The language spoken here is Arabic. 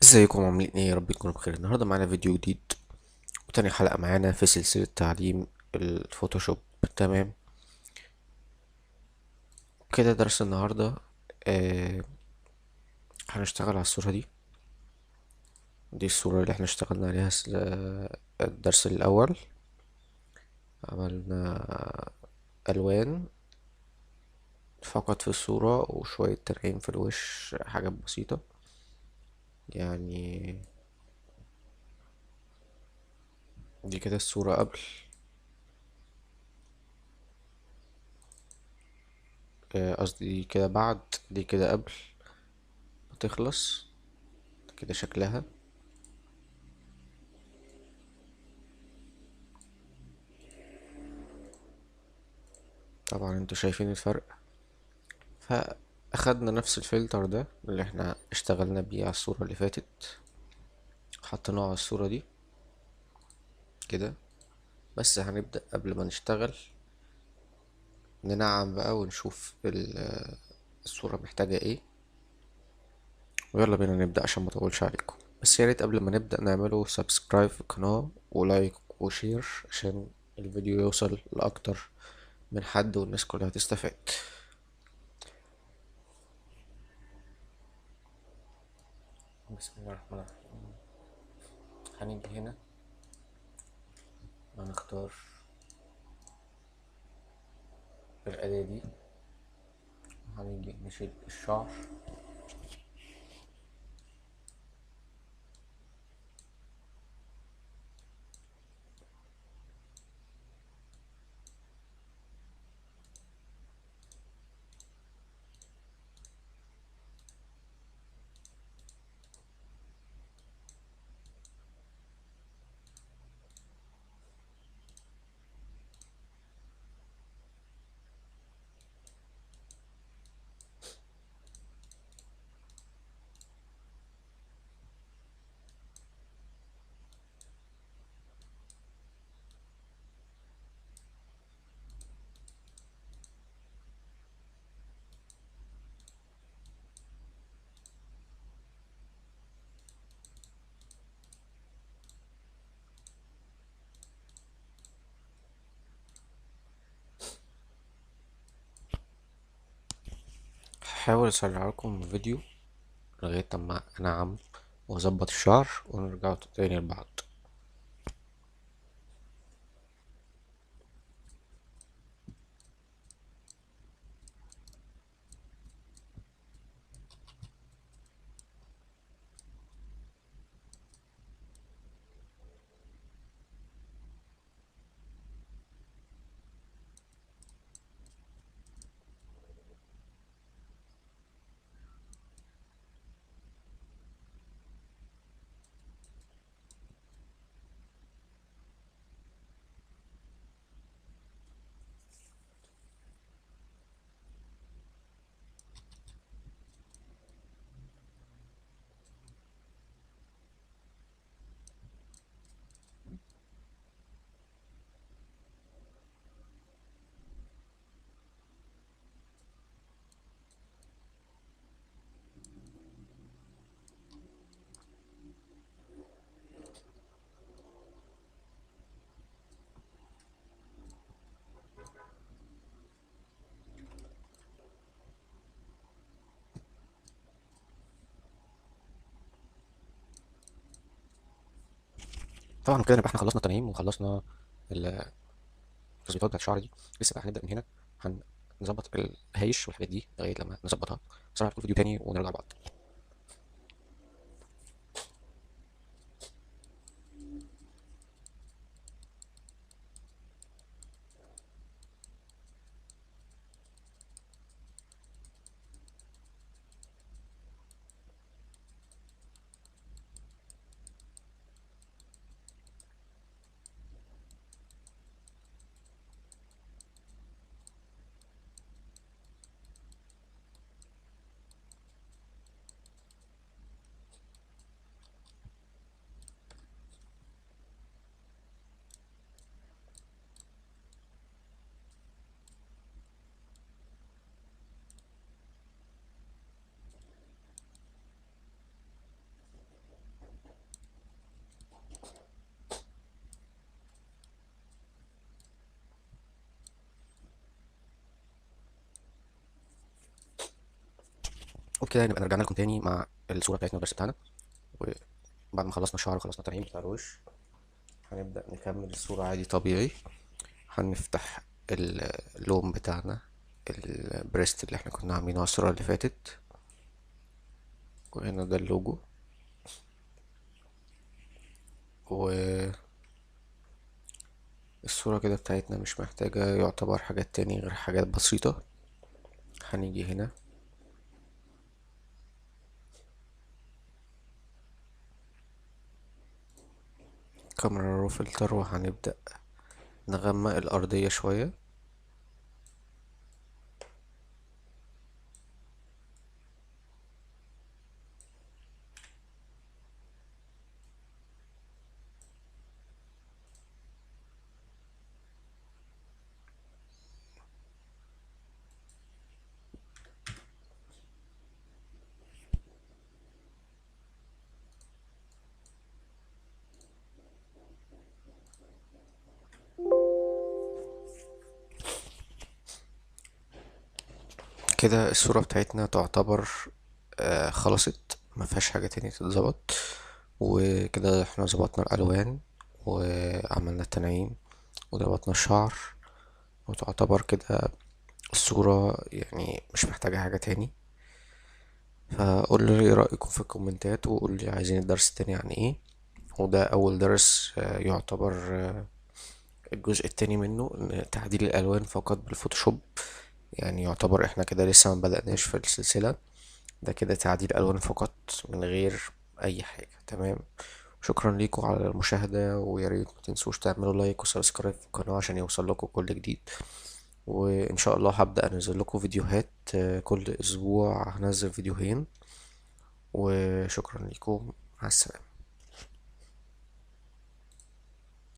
ازيكم عاملين ايه؟ يا رب تكونوا بخير. النهارده معانا فيديو جديد وتاني حلقة معانا في سلسلة تعليم الفوتوشوب. تمام كده. درس النهارده آه هنشتغل على الصورة دي. دي الصورة اللي احنا اشتغلنا عليها الدرس الأول. عملنا ألوان فقط في الصورة وشوية ترقيم في الوش، حاجات بسيطة يعني. دي كده الصورة قبل، قصدي دي كده بعد، دي كده قبل ما تخلص. كده شكلها. طبعا انتوا شايفين الفرق. فاخدنا نفس الفلتر ده اللي احنا اشتغلنا بيه على الصورة اللي فاتت، حطيناه على الصورة دي كده. بس هنبدأ قبل ما نشتغل ننعم بقى ونشوف الصورة محتاجة ايه. ويلا بينا نبدأ عشان ما اطولش عليكم. بس يا ريت قبل ما نبدأ نعملوا سبسكرايب في القناة ولايك وشير عشان الفيديو يوصل لأكتر من حد والناس كلها تستفاد. بسم الله الرحمن الرحيم. هنيجي هنا هنختار الأداة دي، هنيجي نشيل الشعر. هحاول اسرع لكم الفيديو لغاية اما انعم واظبط الشعر ونرجع تاني لبعض. طبعا كده نبقى احنا خلصنا التنعيم وخلصنا التظبيطات بتاعت الشعر دي. لسه بقى هنبدأ من هنا، هنظبط الهيش والحاجات دي لغاية لما نظبطها. بس انا هدخل فيديو تاني ونرجع لبعض. وبكده نبقى رجعنا لكم تاني مع الصورة بتاعتنا والدرس بتاعنا. وبعد ما خلصنا الشعر وخلصنا التنعيم بتاع الوش، هنبدأ نكمل الصورة عادي طبيعي. هنفتح اللون بتاعنا، البريست اللي احنا كنا عاملينه على الصورة اللي فاتت، وهنا ده اللوجو. والصورة كده بتاعتنا مش محتاجة يعتبر حاجات تاني غير حاجات بسيطة. هنيجي هنا كاميرا رو فلتر، وهنبدأ نغمق الأرضية شوية. كده الصورة بتاعتنا تعتبر خلصت، ما فيهاش حاجة تانية تتظبط. وكده احنا ظبطنا الألوان وعملنا التنعيم وظبطنا الشعر، وتعتبر كده الصورة يعني مش محتاجة حاجة تاني. فقول لي ايه رأيكم في الكومنتات، وقول لي عايزين الدرس التاني عن ايه. وده أول درس يعتبر الجزء التاني منه، إن تعديل الألوان فقط بالفوتوشوب. يعني يعتبر احنا كده لسه ما بدأناش في السلسلة، ده كده تعديل ألوان فقط من غير أي حاجة. تمام. شكرا ليكم على المشاهدة، ويا ريت متنسوش تعملوا لايك وسبسكرايب في القناة عشان يوصل لكم كل جديد. وإن شاء الله هبدأ أنزل لكم فيديوهات كل أسبوع هنزل فيديوهين. وشكرا لكم، مع السلامة.